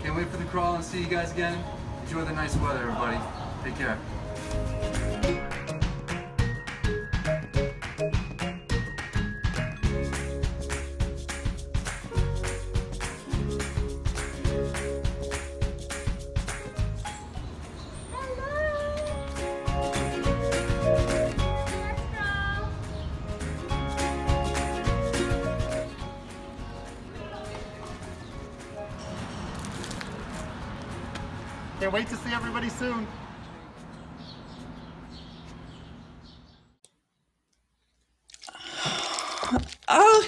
Can't wait for the crawl and see you guys again. Enjoy the nice weather, everybody. Take care. Can't wait to see everybody soon. Oh,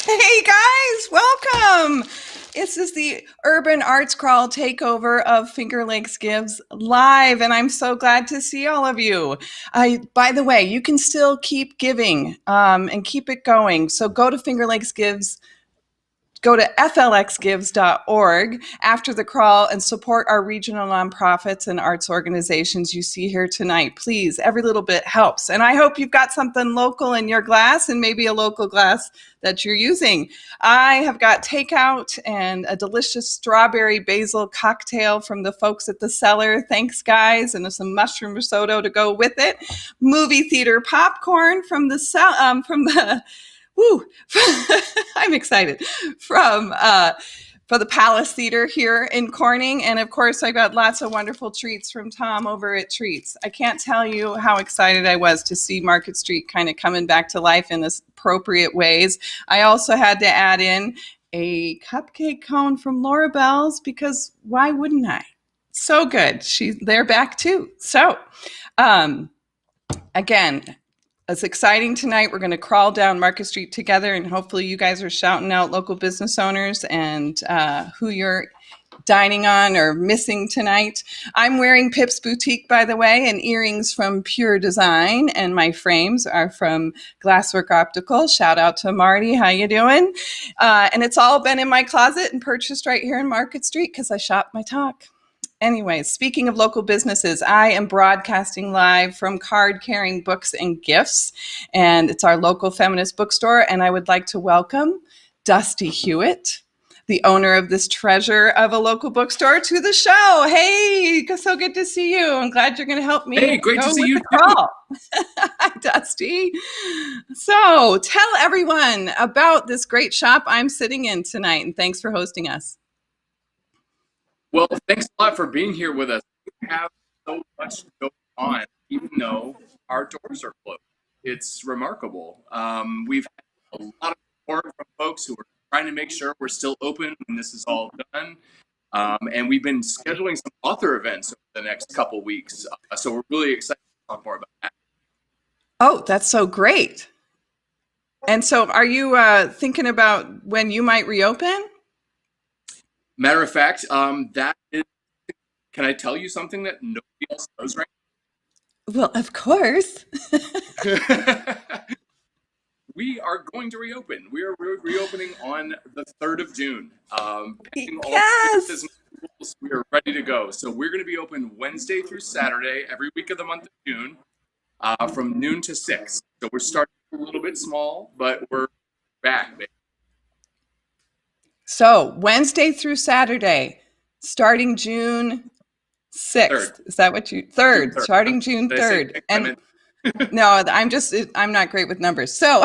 hey guys, welcome. This is the Urban Arts Crawl takeover of Finger Lakes Gives live, and I'm so glad to see all of you. By the way, you can still keep giving and keep it going. So go to Finger Lakes Gives. Go to FLXgives.org after the crawl and support our regional nonprofits and arts organizations you see here tonight. Please, every little bit helps. And I hope you've got something local in your glass and maybe a local glass that you're using. I have got takeout and a delicious strawberry basil cocktail from the folks at the Cellar. Thanks, guys. And some mushroom risotto to go with it. Movie theater popcorn from the Woo! I'm excited for the Palace Theater here in Corning. And of course, I got lots of wonderful treats from Tom over at Treats. I can't tell you how excited I was to see Market Street kind of coming back to life in appropriate ways. I also had to add in a cupcake cone from Laura Bell's because why wouldn't I? So good. They're back too. So again, it's exciting tonight. We're going to crawl down Market Street together, and hopefully you guys are shouting out local business owners and who you're dining on or missing tonight. I'm wearing Pip's Boutique, by the way, and earrings from Pure Design, and my frames are from Glasswork Optical. Shout out to Marty. How you doing? And it's all been in my closet and purchased right here in Market Street because I shop my talk. Anyways, speaking of local businesses, I am broadcasting live from Card Carrying Books and Gifts, and it's our local feminist bookstore, and I would like to welcome Dusty Hewitt, the owner of this treasure of a local bookstore, to the show. Hey, so good to see you. I'm glad you're going to help me. Hey, great to see you. Hi, Dusty. So tell everyone about this great shop I'm sitting in tonight, and thanks for hosting us. Well, thanks a lot for being here with us. We have so much going on, even though our doors are closed. It's remarkable. We've had a lot of support from folks who are trying to make sure we're still open when this is all done. And we've been scheduling some author events over the next couple weeks. So we're really excited to talk more about that. Oh, that's so great. And so are you thinking about when you might reopen? Matter of fact, that is, can I tell you something that nobody else knows right now? Well, of course. We are going to reopen. We are reopening on the 3rd of June. Yes! Rules, we are ready to go. So we're going to be open Wednesday through Saturday, every week of the month of June, from noon to 6. So we're starting a little bit small, but we're back, baby. So Wednesday through Saturday, starting June 6th. 3rd. Is that what you, 3rd, starting June 3rd. And no, I'm not great with numbers. So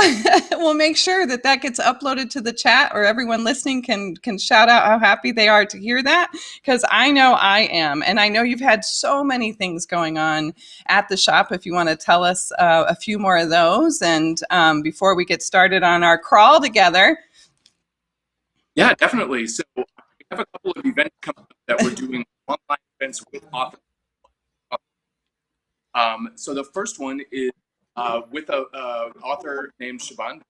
we'll make sure that gets uploaded to the chat, or everyone listening can shout out how happy they are to hear that, because I know I am. And I know you've had so many things going on at the shop. If you want to tell us a few more of those. And before we get started on our crawl together. Yeah, definitely. So we have a couple of events coming up that we're doing, online events with authors. So the first one is with an author named Siobhan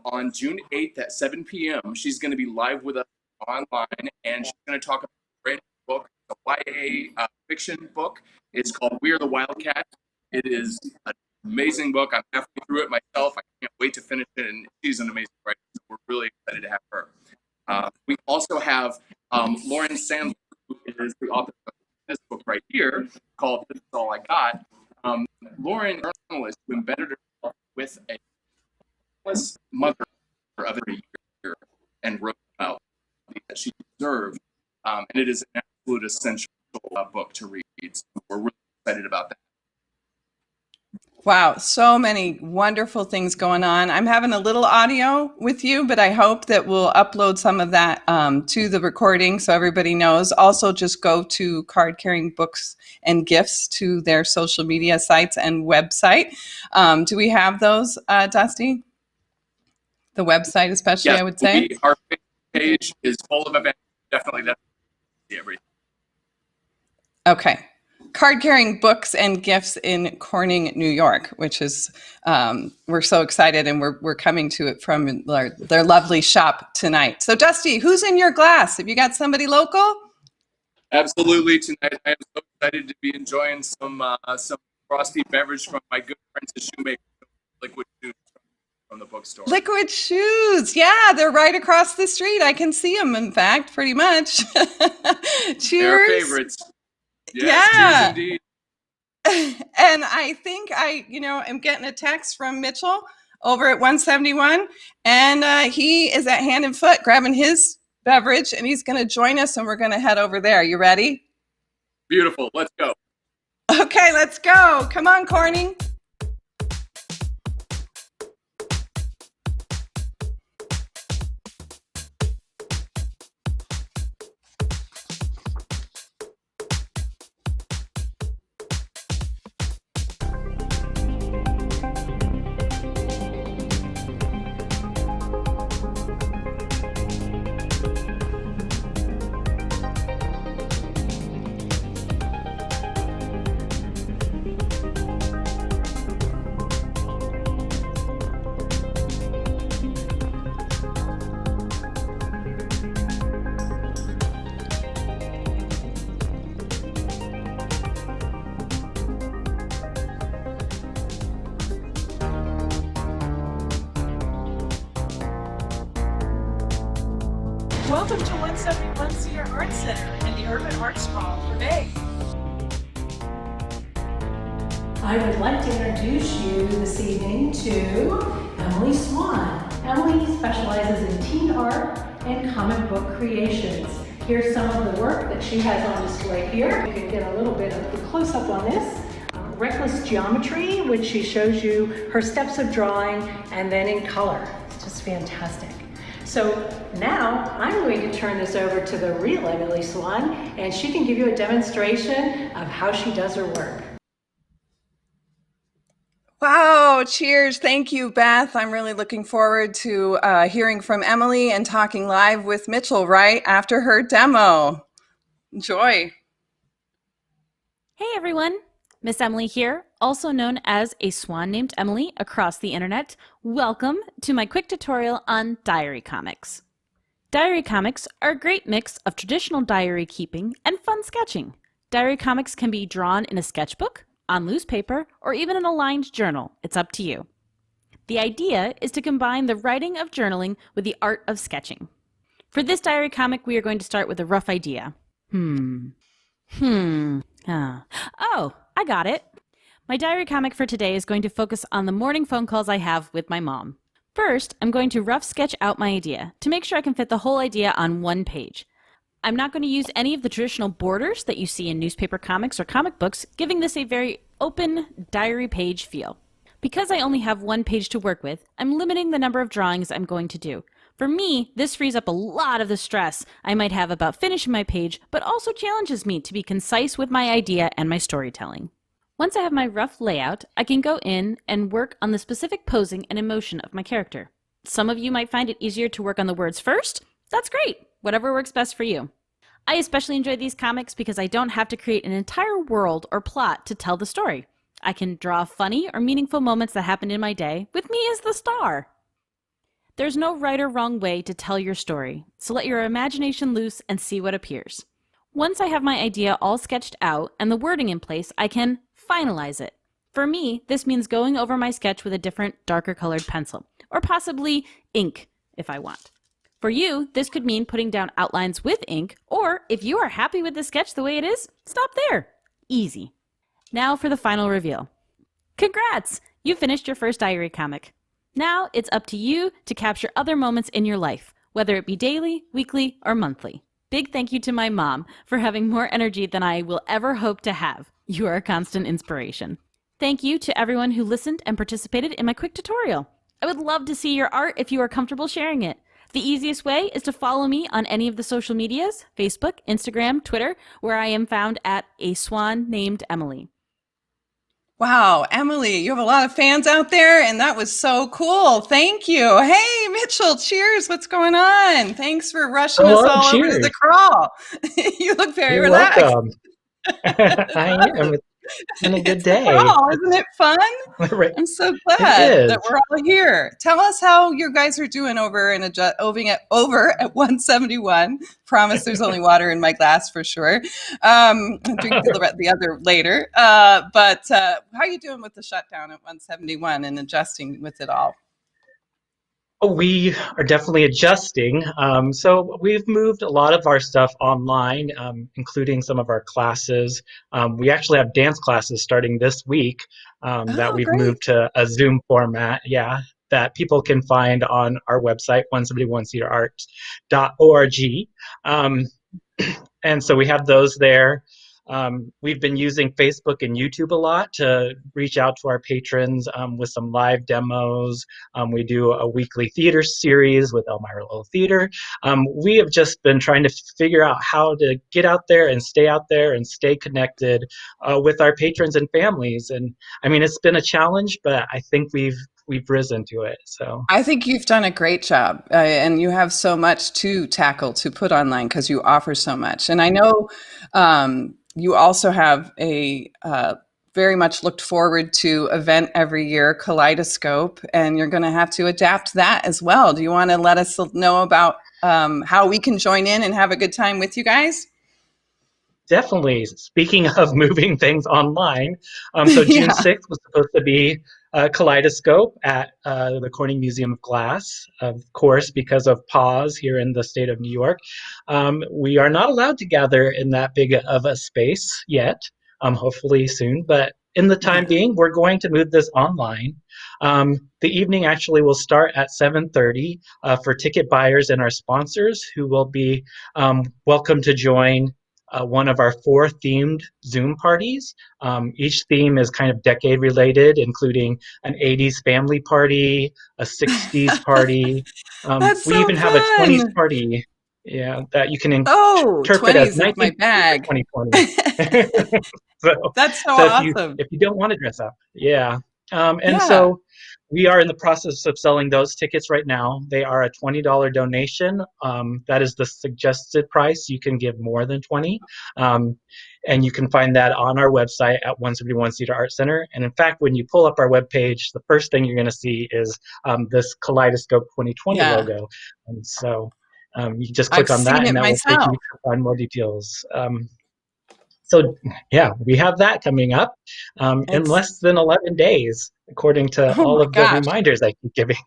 on June 8th at 7 p.m. She's going to be live with us online, and she's going to talk about a brand new book, a YA fiction book. It's called We Are the Wildcat. It is an amazing book. I'm halfway through it myself. I can't wait to finish it, and she's an amazing writer. So we're really excited to have her. We also have Lauren Sandler, who is the author of this book right here called This Is All I Got. Lauren, a journalist who embedded herself with a homeless mother of a year and wrote about that she deserved and it is an absolute essential book to read. So we're really excited about that. Wow, so many wonderful things going on. I'm having a little audio with you, but I hope that we'll upload some of that to the recording so everybody knows. Also, just go to Card Carrying Books and Gifts to their social media sites and website. Do we have those, Dusty? The website especially, Yes, I would say? our page is full of events. Definitely, that's everything. Okay. Card Carrying Books and Gifts in Corning, New York, which is, we're so excited, and we're coming to it from their lovely shop tonight. So Dusty, who's in your glass? Have you got somebody local? Absolutely. Tonight, I am so excited to be enjoying some frosty beverage from my good friends at Shoemaker, Liquid Shoes from the bookstore. Liquid Shoes. Yeah, they're right across the street. I can see them, in fact, pretty much. Cheers. They're favorites. Yes, yeah. Cheers indeed. And I think am getting a text from Mitchell over at 171, and he is at Hand and Foot grabbing his beverage, and he's going to join us, and we're going to head over there. You ready? Beautiful. Let's go. Okay, let's go. Come on, Corning. Welcome to 171 Cedar Arts Center and the Urban Arts CRAWL for May. I would like to introduce you this evening to Emily Swan. Emily specializes in teen art and comic book creations. Here's some of the work that she has on display here. You can get a little bit of a close-up on this. Reckless geometry, which she shows you her steps of drawing and then in color. It's just fantastic. So now I'm going to turn this over to the real Emily Swan, and she can give you a demonstration of how she does her work. Wow, cheers. Thank you, Beth. I'm really looking forward to hearing from Emily and talking live with Mitchell right after her demo. Enjoy. Hey everyone, Miss Emily here, also known as a swan named Emily across the internet. Welcome to my quick tutorial on diary comics. Diary comics are a great mix of traditional diary keeping and fun sketching. Diary comics can be drawn in a sketchbook, on loose paper, or even in a lined journal. It's up to you. The idea is to combine the writing of journaling with the art of sketching. For this diary comic, we are going to start with a rough idea. Oh, I got it. My diary comic for today is going to focus on the morning phone calls I have with my mom. First, I'm going to rough sketch out my idea to make sure I can fit the whole idea on one page. I'm not going to use any of the traditional borders that you see in newspaper comics or comic books, giving this a very open diary page feel. Because I only have one page to work with, I'm limiting the number of drawings I'm going to do. For me, this frees up a lot of the stress I might have about finishing my page, but also challenges me to be concise with my idea and my storytelling. Once I have my rough layout, I can go in and work on the specific posing and emotion of my character. Some of you might find it easier to work on the words first. That's great. Whatever works best for you. I especially enjoy these comics because I don't have to create an entire world or plot to tell the story. I can draw funny or meaningful moments that happened in my day with me as the star. There's no right or wrong way to tell your story, so let your imagination loose and see what appears. Once I have my idea all sketched out and the wording in place, I can finalize it. For me, this means going over my sketch with a different, darker colored pencil, or possibly ink if I want. For you, this could mean putting down outlines with ink, or if you are happy with the sketch the way it is, stop there. Easy. Now for the final reveal. Congrats! You finished your first diary comic. Now it's up to you to capture other moments in your life, whether it be daily, weekly, or monthly. Big thank you to my mom for having more energy than I will ever hope to have. You are a constant inspiration. Thank you to everyone who listened and participated in my quick tutorial. I would love to see your art if you are comfortable sharing it. The easiest way is to follow me on any of the social medias, Facebook, Instagram, Twitter, where I am found at a swan named Emily. Wow, Emily, you have a lot of fans out there, and that was so cool. Thank you. Hey, Mitchell, cheers. What's going on? Thanks for rushing us all over to the crawl. You look very relaxed. Welcome. I am. It's been a good day. Crawl, isn't it fun? Right. I'm so glad It is. that we're all here. Tell us how you guys are doing over at 171. Promise there's only water in my glass for sure. I'll drink the other later. But how are you doing with the shutdown at 171 and adjusting with it all? We are definitely adjusting. So we've moved a lot of our stuff online, including some of our classes. We actually have dance classes starting this week that we've moved to a Zoom format. Yeah, that people can find on our website, 171cedararts.org. And so we have those there. We've been using Facebook and YouTube a lot to reach out to our patrons with some live demos. We do a weekly theater series with Elmira Little Theater. We have just been trying to figure out how to get out there and stay connected with our patrons and families. And I mean, it's been a challenge, but I think we've risen to it. So I think you've done a great job, and you have so much to tackle to put online because you offer so much. And I know you also have a very much looked forward to event every year, Kaleidoscope, and you're going to have to adapt that as well. Do you want to let us know about how we can join in and have a good time with you guys? Definitely. Speaking of moving things online, so June 6th was supposed to be Kaleidoscope at the Corning Museum of Glass. Of course, because of pause here in the state of New York, we are not allowed to gather in that big of a space yet, hopefully soon. But in the time being, we're going to move this online. The evening actually will start at 7:30 for ticket buyers and our sponsors who will be welcome to join one of our 4 themed Zoom parties. Each theme is kind of decade related, including an 80s family party, a 60s party. We even have a 20s party. Yeah, that you can interpret as 2020. That's so awesome. If you don't want to dress up, so we are in the process of selling those tickets right now. They are a $20 donation. That is the suggested price. You can give more than 20. And you can find that on our website at 171 Cedar Arts Center. And in fact, when you pull up our webpage, the first thing you're going to see is this Kaleidoscope 2020 logo. And so you just click on that and that will take you to find more details. So yeah, we have that coming up in less than 11 days, according to all of the reminders I keep giving.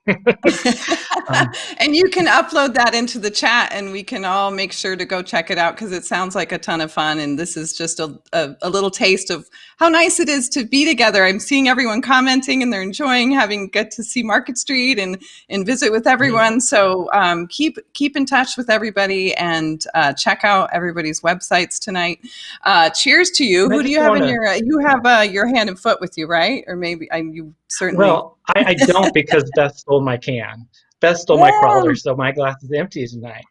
And you can upload that into the chat and we can all make sure to go check it out because it sounds like a ton of fun. And this is just a little taste of how nice it is to be together. I'm seeing everyone commenting and they're enjoying get to see Market Street and visit with everyone. So keep in touch with everybody and check out everybody's websites tonight. Cheers to you. Who do you have in you have your hand and foot with you, right? Or maybe you certainly. Well, I don't because Beth stole my can. Beth stole my crawler, so my glass is empty tonight.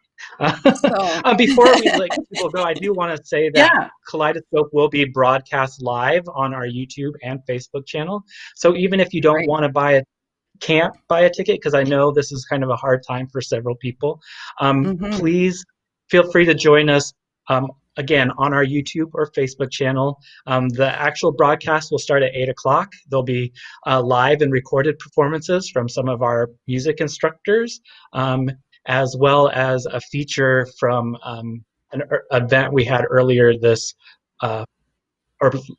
Before we let people go, I do want to say that Kaleidoscope will be broadcast live on our YouTube and Facebook channel. So even if you don't want to can't buy a ticket, because I know this is kind of a hard time for several people, please feel free to join us again on our YouTube or Facebook channel. The actual broadcast will start at 8 o'clock. There'll be live and recorded performances from some of our music instructors, as well as a feature from an event we had earlier or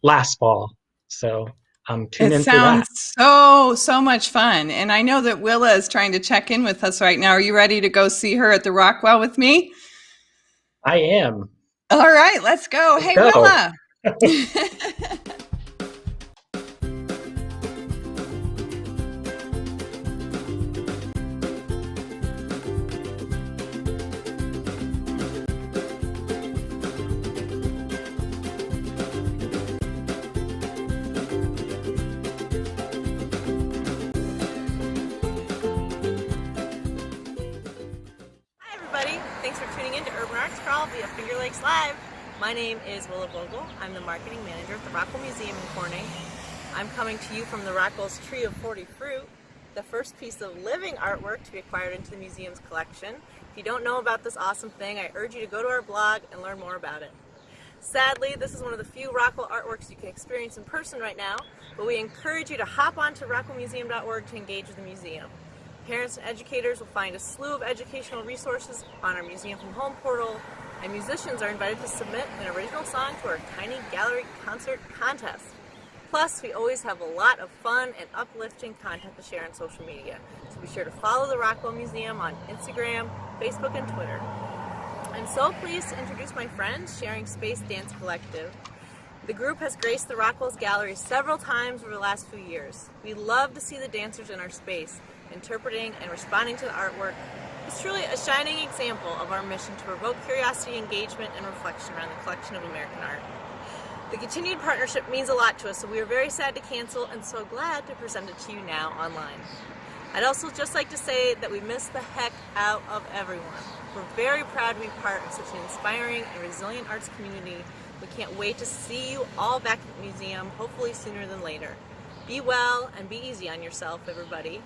last fall. So tune in for that. It sounds so much fun. And I know that Willa is trying to check in with us right now. Are you ready to go see her at the Rockwell with me? I am. All right, let's go. Hey, Willa. via Finger Lakes Live. My name is Willa Vogel. I'm the marketing manager at the Rockwell Museum in Corning. I'm coming to you from the Rockwell's Tree of 40 Fruit, the first piece of living artwork to be acquired into the museum's collection. If you don't know about this awesome thing, I urge you to go to our blog and learn more about it. Sadly, this is one of the few Rockwell artworks you can experience in person right now, but we encourage you to hop onto rockwellmuseum.org to engage with the museum. Parents and educators will find a slew of educational resources on our Museum from Home portal, and musicians are invited to submit an original song to our tiny gallery concert contest. Plus, we always have a lot of fun and uplifting content to share on social media, so be sure to follow the Rockwell Museum on Instagram, Facebook, and Twitter. I'm so pleased to introduce my friends, Sharing Space Dance Collective. The group has graced the Rockwell's gallery several times over the last few years. We love to see the dancers in our space, interpreting and responding to the artwork. It's truly a shining example of our mission to provoke curiosity, engagement, and reflection around the collection of American art. The continued partnership means a lot to us, so we are very sad to cancel and so glad to present it to you now online. I'd also just like to say that we miss the heck out of everyone. We're very proud to be part of such an inspiring and resilient arts community. We can't wait to see you all back at the museum, hopefully sooner than later. Be well and be easy on yourself, everybody.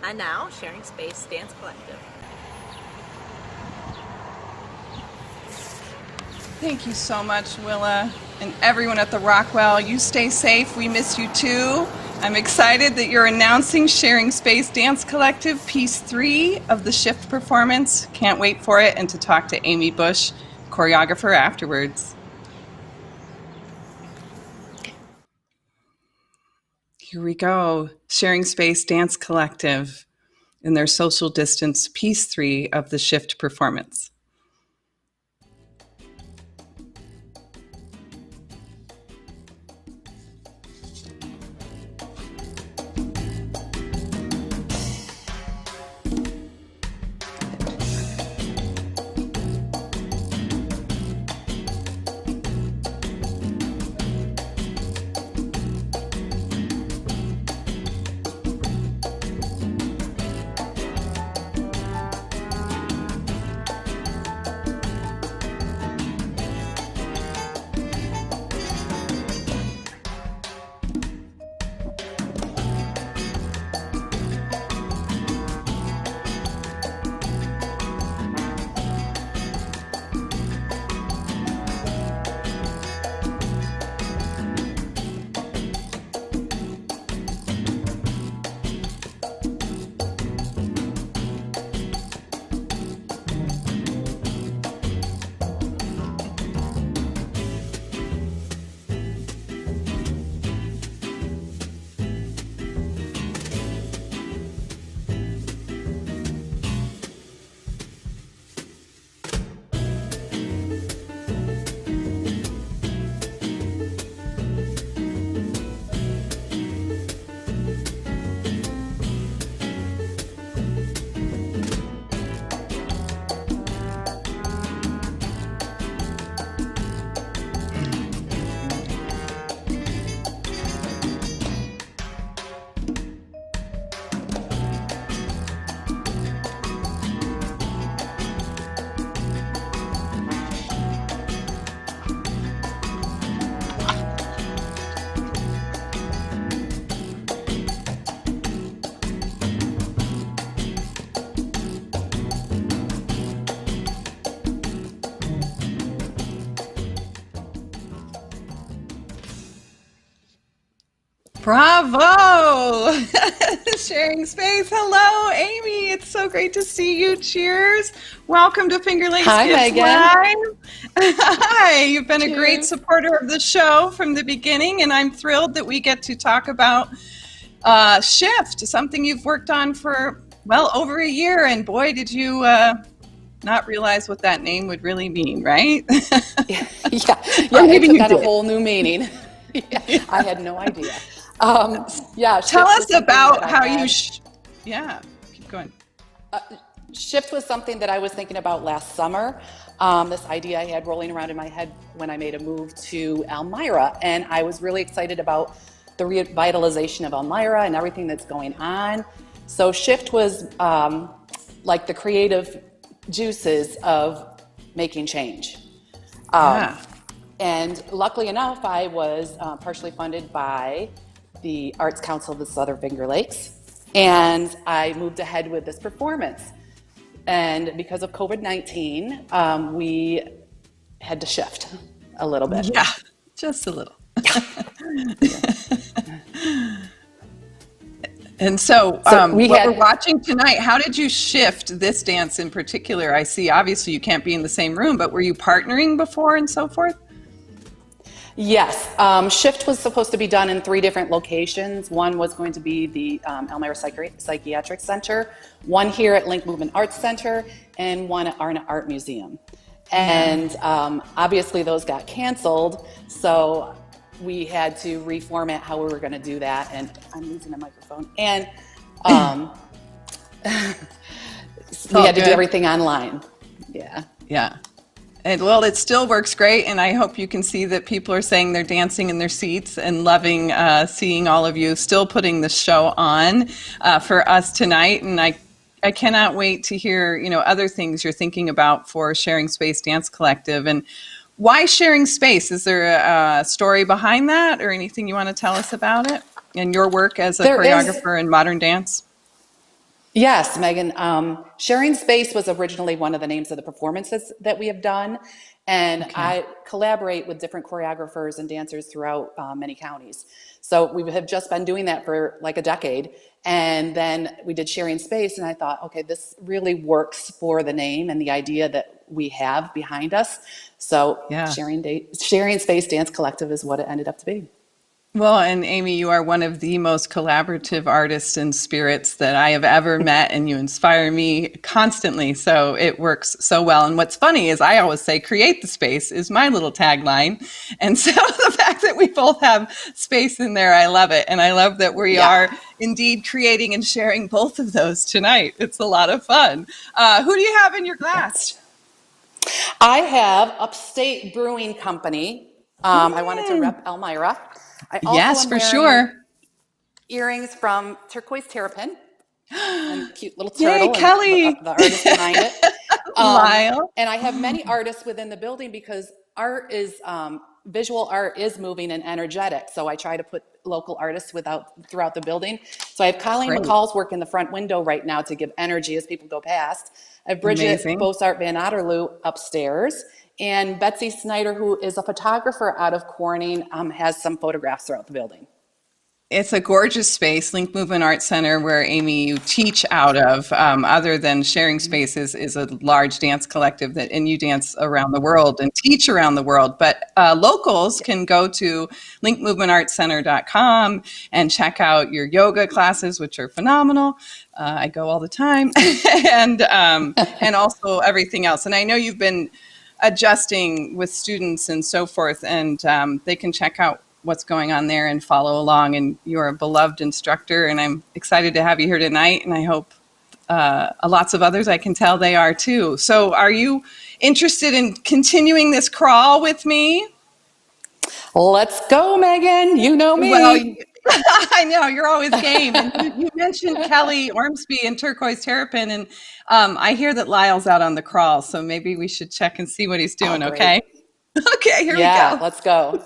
And now, Sharing Space Dance Collective. Thank you so much, Willa, and everyone at the Rockwell. You stay safe. We miss you too. I'm excited that you're announcing Sharing Space Dance Collective Piece 3 of the Shift performance. Can't wait for it and to talk to Amy Bush, choreographer, afterwards. Here we go. Sharing Space Dance Collective in their social distance Piece 3 of the Shift performance. Bravo! Sharing Space. Hello, Amy. It's so great to see you. Cheers. Welcome to Finger Lakes Gives Live. Hi. You've been a great supporter of the show from the beginning, and I'm thrilled that we get to talk about Shift, something you've worked on for, well, over a year. And boy, did you not realize what that name would really mean, right? Yeah, it took on a whole new meaning. Yeah, I had no idea. Tell us about how you, keep going. Shift was something that I was thinking about last summer. This idea I had rolling around in my head when I made a move to Elmira, and I was really excited about the revitalization of Elmira and everything that's going on. So Shift was like the creative juices of making change. Yeah. And luckily enough, I was partially funded by the Arts Council of the Southern Finger Lakes, and I moved ahead with this performance. And because of COVID-19, we had to shift a little bit. Yeah, just a little. And so, we're watching tonight, how did you shift this dance in particular? I see, obviously, you can't be in the same room, but were you partnering before and so forth? Yes, shift was supposed to be done in 3 different locations. One was going to be the Elmira Psychiatric Center, one here at Link Movement Arts Center, and one at Arna Art Museum. And obviously those got canceled, so we had to reformat how we were going to do that. And I'm losing the microphone. And we had to do everything online. Yeah. Yeah. And well, it still works great, and I hope you can see that people are saying they're dancing in their seats and loving seeing all of you still putting the show on for us tonight. And I cannot wait to hear, you know, other things you're thinking about for Sharing Space Dance Collective. And why Sharing Space? Is there a story behind that, or anything you want to tell us about it and your work as a choreographer in modern dance? Yes, Megan. Sharing Space was originally one of the names of the performances that we have done. And I collaborate with different choreographers and dancers throughout many counties. So we have just been doing that for like a decade. And then we did Sharing Space, and I thought, okay, this really works for the name and the idea that we have behind us. So Sharing Space Dance Collective is what it ended up to be. Well, and Amy, you are one of the most collaborative artists and spirits that I have ever met, and you inspire me constantly. So it works so well. And what's funny is I always say, create the space is my little tagline. And so the fact that we both have space in there, I love it. And I love that we are indeed creating and sharing both of those tonight. It's a lot of fun. Who do you have in your glass? I have Upstate Brewing Company. I wanted to rep Elmira. I also am wearing earrings from Turquoise Terrapin, and cute little turtle. Yay, Kelly! And the artist behind it. Lyle. And I have many artists within the building because art is, visual art is moving and energetic. So I try to put local artists throughout the building. So I have Colleen McCall's work in the front window right now to give energy as people go past. I have Bridget Bosart Van Otterloo upstairs. And Betsy Snyder, who is a photographer out of Corning, has some photographs throughout the building. It's a gorgeous space, Link Movement Arts Center, where Amy, you teach out of. Other than Sharing Spaces is a large dance collective and you dance around the world and teach around the world. But locals can go to linkmovementartscenter.com and check out your yoga classes, which are phenomenal. I go all the time, and also everything else. And I know you've been adjusting with students and so forth, and they can check out what's going on there and follow along. And you're a beloved instructor, and I'm excited to have you here tonight, and I hope lots of others, I can tell they are too. So are you interested in continuing this crawl with me? Let's go, Megan. You know me. Well, I know, you're always game. And you mentioned Kelly Ormsby and Turquoise Terrapin, and I hear that Lyle's out on the crawl, so maybe we should check and see what he's doing, okay? Okay, here we go. Yeah, let's go.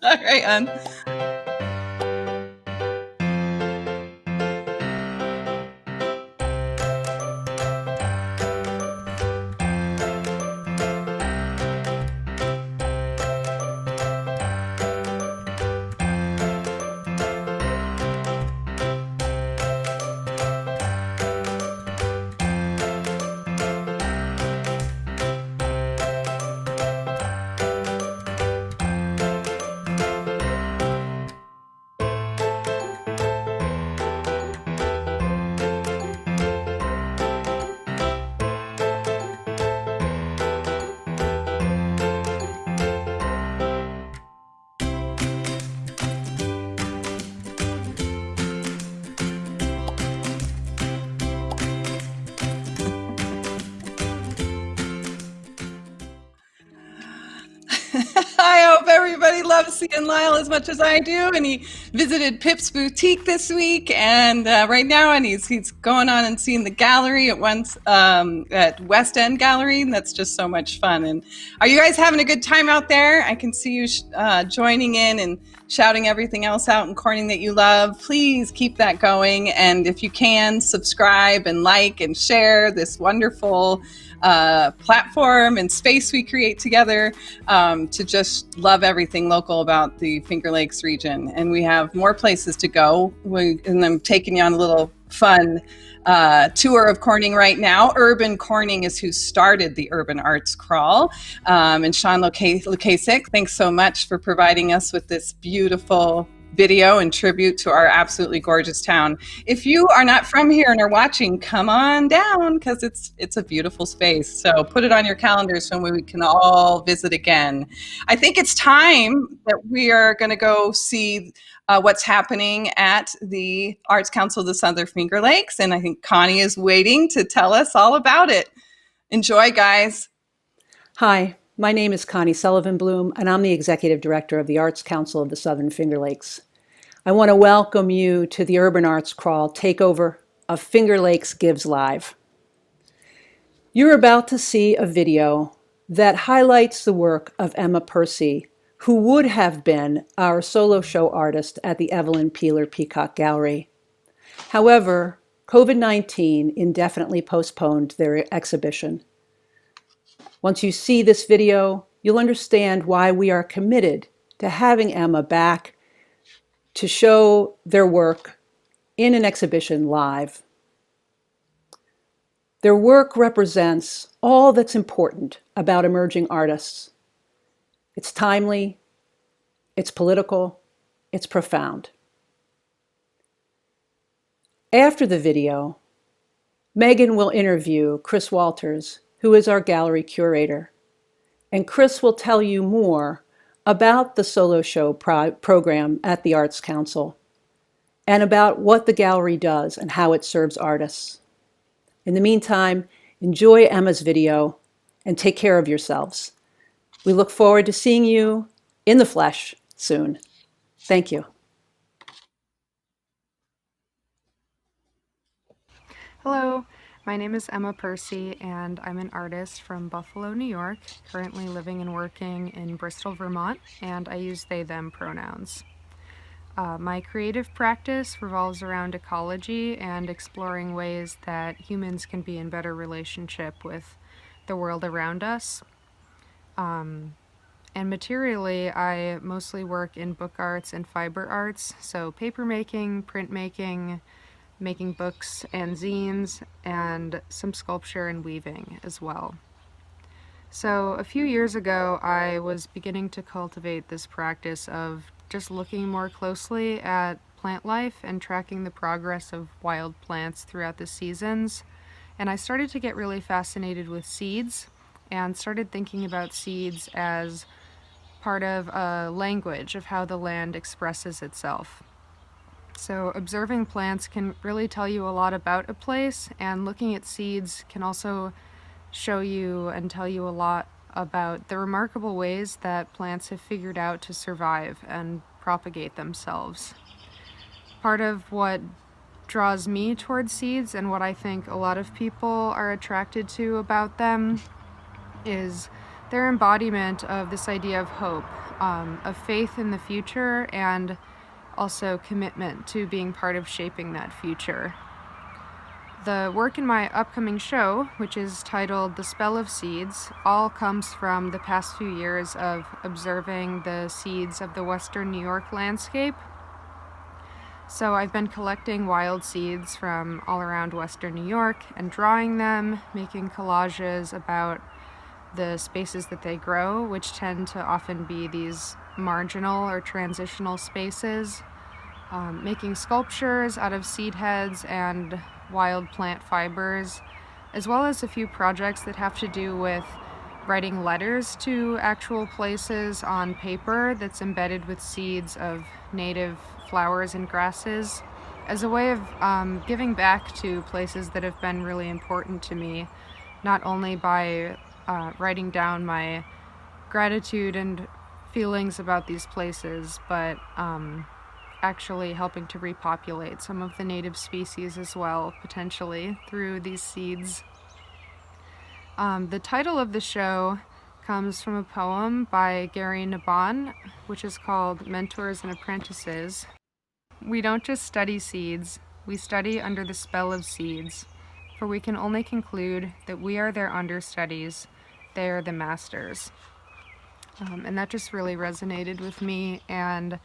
All right, hon. I hope everybody loves seeing Lyle as much as I do. And he visited Pip's Boutique this week, and right now, and he's going on and seeing the gallery at West End Gallery, and that's just so much fun. And are you guys having a good time out there? I can see you joining in and shouting everything else out in Corning that you love. Please keep that going, and if you can, subscribe and like and share this wonderful platform and space we create together to just love everything local about the Finger Lakes region. And we have more places to go. And I'm taking you on a little fun tour of Corning right now. Urban Corning is who started the Urban Arts Crawl. And Sean Lukasik, thanks so much for providing us with this beautiful video and tribute to our absolutely gorgeous town. If you are not from here and are watching, come on down, because it's a beautiful space. So put it on your calendars so we can all visit again. I think it's time that we are going to go see what's happening at the Arts Council of the Southern Finger Lakes, and I think Connie is waiting to tell us all about it. Enjoy, guys. Hi. My name is Connie Sullivan Bloom, and I'm the Executive Director of the Arts Council of the Southern Finger Lakes. I want to welcome you to the Urban Arts Crawl Takeover of Finger Lakes Gives Live. You're about to see a video that highlights the work of Emma Percy, who would have been our solo show artist at the Evelyn Peeler Peacock Gallery. However, COVID-19 indefinitely postponed their exhibition. Once you see this video, you'll understand why we are committed to having Emma back to show their work in an exhibition live. Their work represents all that's important about emerging artists. It's timely, it's political, it's profound. After the video, Meghan will interview Chris Walters, who is our gallery curator. And Chris will tell you more about the solo show program at the Arts Council and about what the gallery does and how it serves artists. In the meantime, enjoy Emma's video and take care of yourselves. We look forward to seeing you in the flesh soon. Thank you. Hello. My name is Emma Percy, and I'm an artist from Buffalo, New York, currently living and working in Bristol, Vermont, and I use they, them pronouns. My creative practice revolves around ecology and exploring ways that humans can be in better relationship with the world around us. And materially, I mostly work in book arts and fiber arts, so paper making, printmaking, making books and zines, and some sculpture and weaving as well. So a few years ago, I was beginning to cultivate this practice of just looking more closely at plant life and tracking the progress of wild plants throughout the seasons. And I started to get really fascinated with seeds and started thinking about seeds as part of a language of how the land expresses itself. So observing plants can really tell you a lot about a place, and looking at seeds can also show you and tell you a lot about the remarkable ways that plants have figured out to survive and propagate themselves. Part of what draws me towards seeds, and what I think a lot of people are attracted to about them, is their embodiment of this idea of hope, of faith in the future, and also commitment to being part of shaping that future. The work in my upcoming show, which is titled The Spell of Seeds, all comes from the past few years of observing the seeds of the Western New York landscape. So I've been collecting wild seeds from all around Western New York and drawing them, making collages about the spaces that they grow, which tend to often be these marginal or transitional spaces, making sculptures out of seed heads and wild plant fibers, as well as a few projects that have to do with writing letters to actual places on paper that's embedded with seeds of native flowers and grasses, as a way of giving back to places that have been really important to me, not only by writing down my gratitude and feelings about these places, but actually helping to repopulate some of the native species as well, potentially, through these seeds. The title of the show comes from a poem by Gary Nabhan, which is called Mentors and Apprentices. We don't just study seeds, we study under the spell of seeds, for we can only conclude that we are their understudies, they are the masters. And that just really resonated with me, and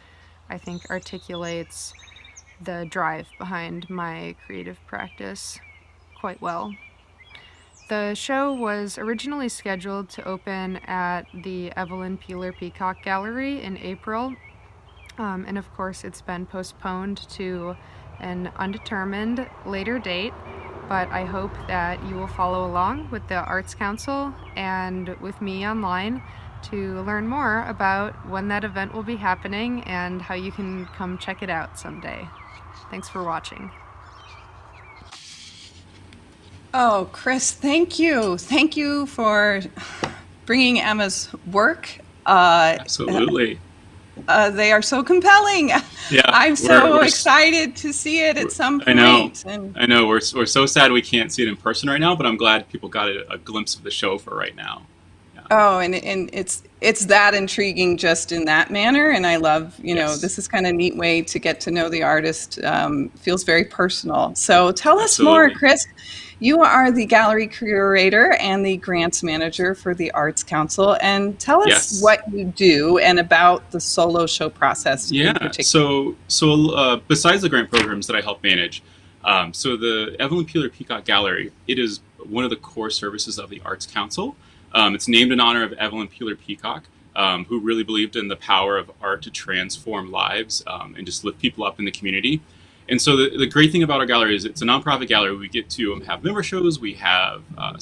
I think articulates the drive behind my creative practice quite well. The show was originally scheduled to open at the Evelyn Peeler Peacock Gallery in April, and of course it's been postponed to an undetermined later date, but I hope that you will follow along with the Arts Council and with me online to learn more about when that event will be happening and how you can come check it out someday. Thanks for watching. Oh, Chris, thank you. Thank you for bringing Emma's work. Absolutely. They are so compelling. Yeah, I'm so excited to see it at some point. I know. We're so sad we can't see it in person right now, but I'm glad people got a glimpse of the show for right now. Yeah. Oh, and it's that intriguing just in that manner, and I love, this is kind of a neat way to get to know the artist. Feels very personal. So tell us more, Chris. You are the gallery curator and the grants manager for the Arts Council, and tell us what you do and about the solo show process. Yeah. So besides the grant programs that I help manage, so the Evelyn Peeler Peacock Gallery, it is one of the core services of the Arts Council. It's named in honor of Evelyn Peeler Peacock, who really believed in the power of art to transform lives and just lift people up in the community. And so the great thing about our gallery is it's a nonprofit gallery. We get to have member shows. We have a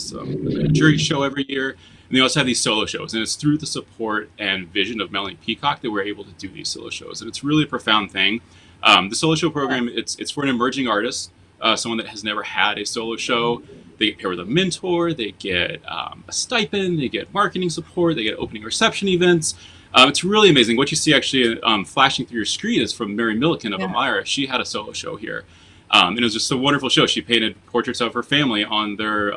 jury show every year. And we also have these solo shows. And it's through the support and vision of Melanie Peacock that we're able to do these solo shows. And it's really a profound thing. The solo show program, it's for an emerging artist, someone that has never had a solo show. They get paired with a mentor. They get a stipend. They get marketing support. They get opening reception events. It's really amazing. What you see actually flashing through your screen is from Mary Milliken of Elmira. She had a solo show here. And it was just a wonderful show. She painted portraits of her family on their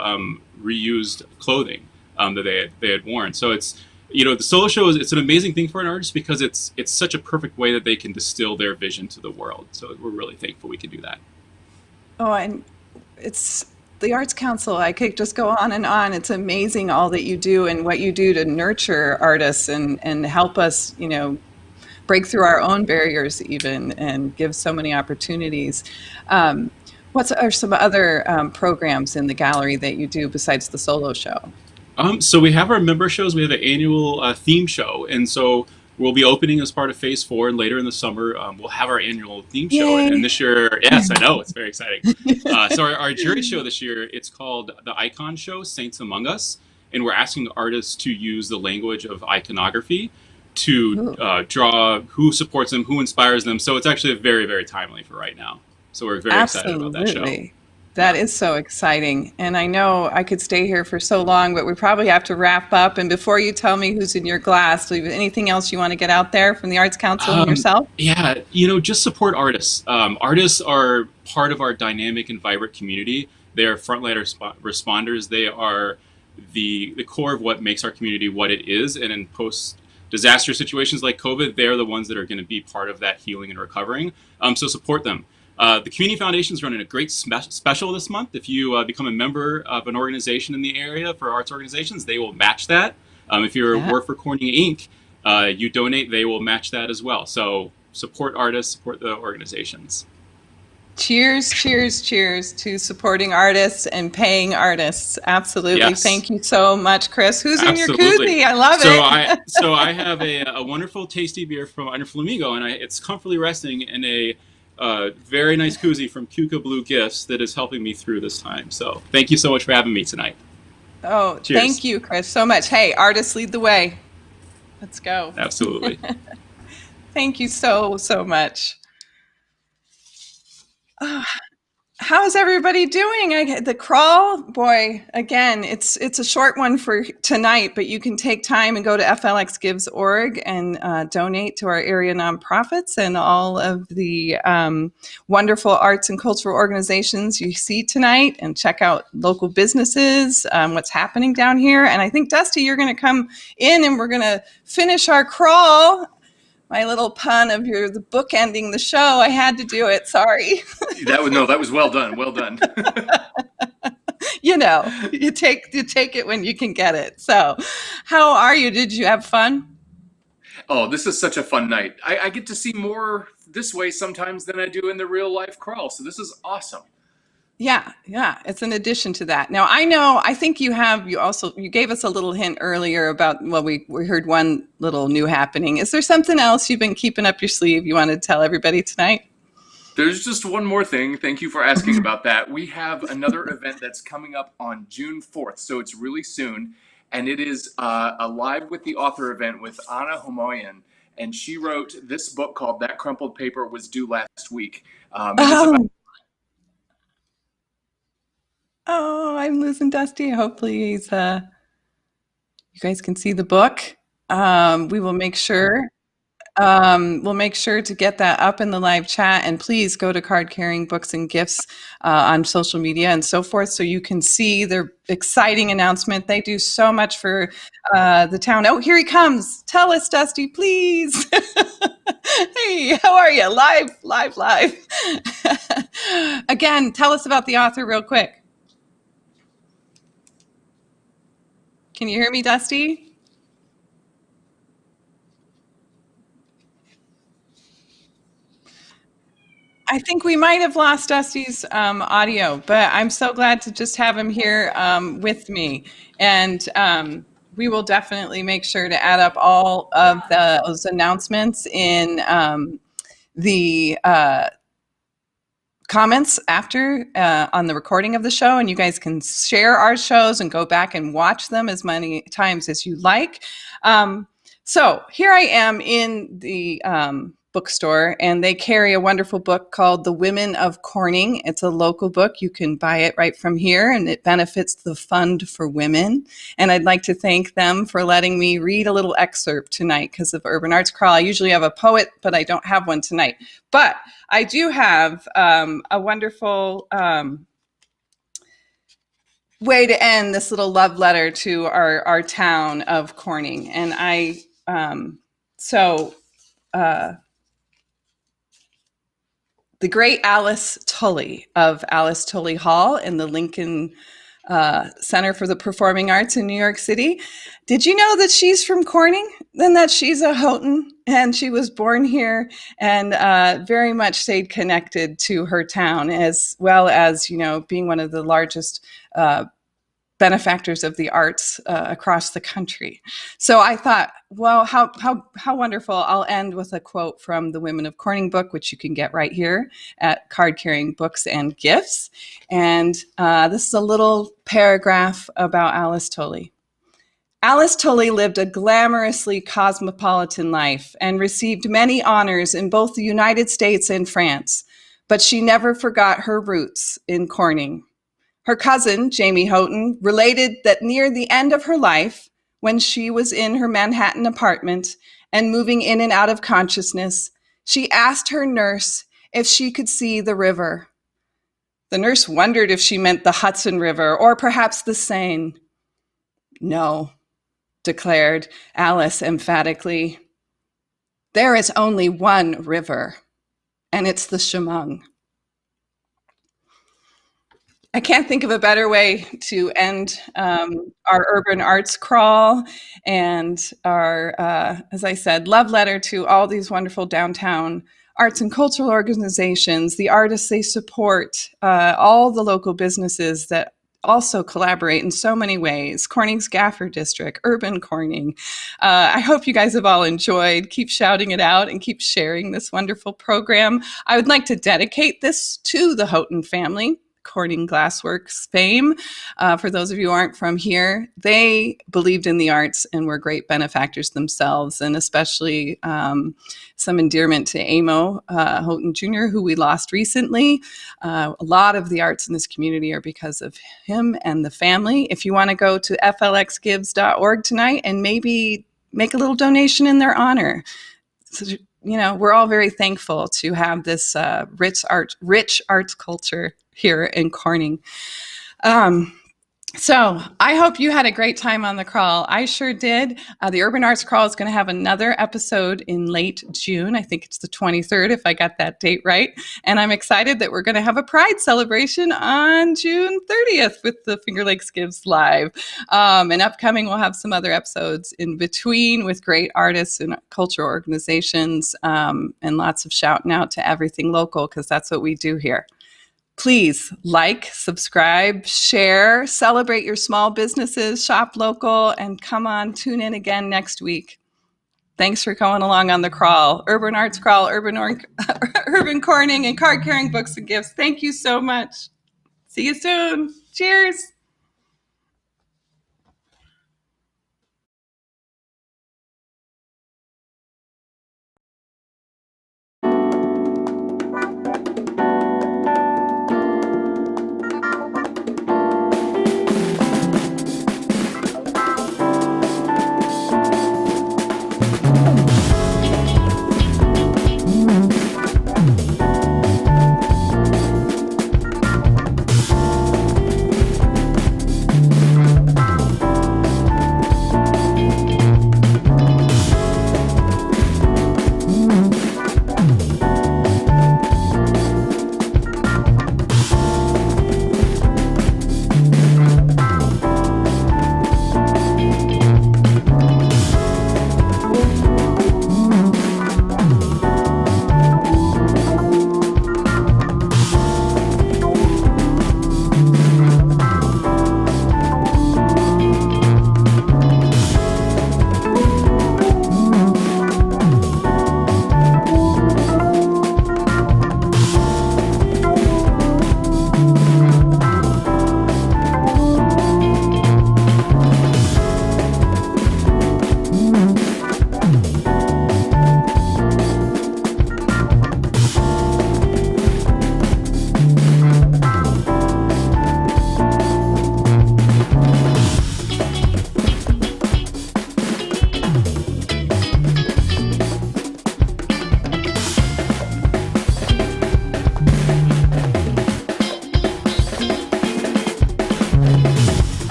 reused clothing that they had worn. So it's, the solo show it's an amazing thing for an artist because it's such a perfect way that they can distill their vision to the world. So we're really thankful we can do that. Oh, and it's the Arts Council. I could just go on and on. It's amazing all that you do and what you do to nurture artists and help us, break through our own barriers even and give so many opportunities. What are some other programs in the gallery that you do besides the solo show? So we have our member shows. We have an annual theme show. And so we'll be opening as part of Phase 4, and later in the summer, we'll have our annual theme show. And this year, yes, I know, it's very exciting. So our jury show this year, it's called the Icon Show, Saints Among Us. And we're asking artists to use the language of iconography to draw who supports them, who inspires them. So it's actually very, very timely for right now. So we're very excited about that show. That is so exciting. And I know I could stay here for so long, but we probably have to wrap up. And before you tell me who's in your glass, anything else you want to get out there from the Arts Council and yourself? Yeah, just support artists. Artists are part of our dynamic and vibrant community. They are frontline responders. They are the core of what makes our community what it is. And in post-disaster situations like COVID, they're the ones that are going to be part of that healing and recovering. So support them. The Community Foundation is running a great special this month. If you become a member of an organization in the area for arts organizations, they will match that. If you work for Corning Inc., you donate, they will match that as well. So support artists, support the organizations. Cheers, cheers, cheers to supporting artists and paying artists. Absolutely. Yes. Thank you so much, Chris. Who's in your koozie? I love it. So I have a wonderful, tasty beer from Under Flamingo, and it's comfortably resting in a very nice koozie from Cuca Blue Gifts that is helping me through this time. So thank you so much for having me tonight. Oh, cheers. Thank you, Chris, so much. Hey, artists lead the way. Let's go. Absolutely. Thank you so, so much. How's everybody doing? The crawl, boy, again, it's a short one for tonight, but you can take time and go to FLXgives.org and donate to our area nonprofits and all of the wonderful arts and cultural organizations you see tonight, and check out local businesses, what's happening down here. And I think, Dusty, you're going to come in and we're going to finish our crawl. My little pun of the book ending the show. I had to do it. Sorry. That was well done. Well done. You know, you take it when you can get it. So, how are you? Did you have fun? Oh, this is such a fun night. I get to see more this way sometimes than I do in the real life crawl. So this is awesome. Yeah, it's an addition to that. Now, I think you gave us a little hint earlier about, well, we heard one little new happening. Is there something else you've been keeping up your sleeve you want to tell everybody tonight? There's just one more thing. Thank you for asking about that. We have another event that's coming up on June 4th, so it's really soon. And it is a Live with the Author event with Anna Homoyan. And she wrote this book called That Crumpled Paper Was Due Last Week. I'm losing Dusty. Hopefully you guys can see the book. We will make sure. We'll make sure to get that up in the live chat, and please go to Card Carrying Books and Gifts on social media and so forth, so you can see their exciting announcement. They do so much for the town. Oh, here he comes. Tell us, Dusty, please. Hey, how are you? Live. Again, tell us about the author real quick. Can you hear me, Dusty? I think we might have lost Dusty's audio, but I'm so glad to just have him here with me. And we will definitely make sure to add up all of those announcements in the comments after on the recording of the show, and you guys can share our shows and go back and watch them as many times as you like. So here I am in the bookstore, and they carry a wonderful book called The Women of Corning. It's a local book. You can buy it right from here, and it benefits the Fund for Women. And I'd like to thank them for letting me read a little excerpt tonight because of Urban Arts Crawl. I usually have a poet, but I don't have one tonight. But I do have a wonderful way to end this little love letter to our town of Corning. And the great Alice Tully of Alice Tully Hall in the Lincoln Center for the Performing Arts in New York City. Did you know that she's from Corning and that she's a Houghton, and she was born here and very much stayed connected to her town, as well as, being one of the largest benefactors of the arts across the country. So I thought, well, how wonderful. I'll end with a quote from the Women of Corning book, which you can get right here at Card Carrying Books and Gifts. And this is a little paragraph about Alice Tully. Alice Tully lived a glamorously cosmopolitan life and received many honors in both the United States and France, but she never forgot her roots in Corning. Her cousin, Jamie Houghton, related that near the end of her life, when she was in her Manhattan apartment and moving in and out of consciousness, she asked her nurse if she could see the river. The nurse wondered if she meant the Hudson River or perhaps the Seine. No, declared Alice emphatically. There is only one river, and it's the Chemung. I can't think of a better way to end our Urban Arts Crawl and our, as I said, love letter to all these wonderful downtown arts and cultural organizations, the artists they support, all the local businesses that also collaborate in so many ways. Corning's Gaffer District, Urban Corning. I hope you guys have all enjoyed. Keep shouting it out and keep sharing this wonderful program. I would like to dedicate this to the Houghton family. Corning Glassworks fame. For those of you who aren't from here, they believed in the arts and were great benefactors themselves, and especially some endearment to Amo Houghton Jr., who we lost recently. A lot of the arts in this community are because of him and the family. If you want to go to FLXgives.org tonight and maybe make a little donation in their honor. So, we're all very thankful to have this rich arts culture here in Corning. So I hope you had a great time on the crawl. I sure did. The Urban Arts Crawl is going to have another episode in late June. I think it's the 23rd, if I got that date right. And I'm excited that we're going to have a Pride celebration on June 30th with the Finger Lakes Gives Live. And upcoming, we'll have some other episodes in between with great artists and cultural organizations, and lots of shouting out to everything local, because that's what we do here. Please like, subscribe, share, celebrate your small businesses, shop local, and come on, tune in again next week. Thanks for going along on the crawl. Urban Arts Crawl, Urban Corning, and card carrying books and gifts. Thank you so much. See you soon. Cheers.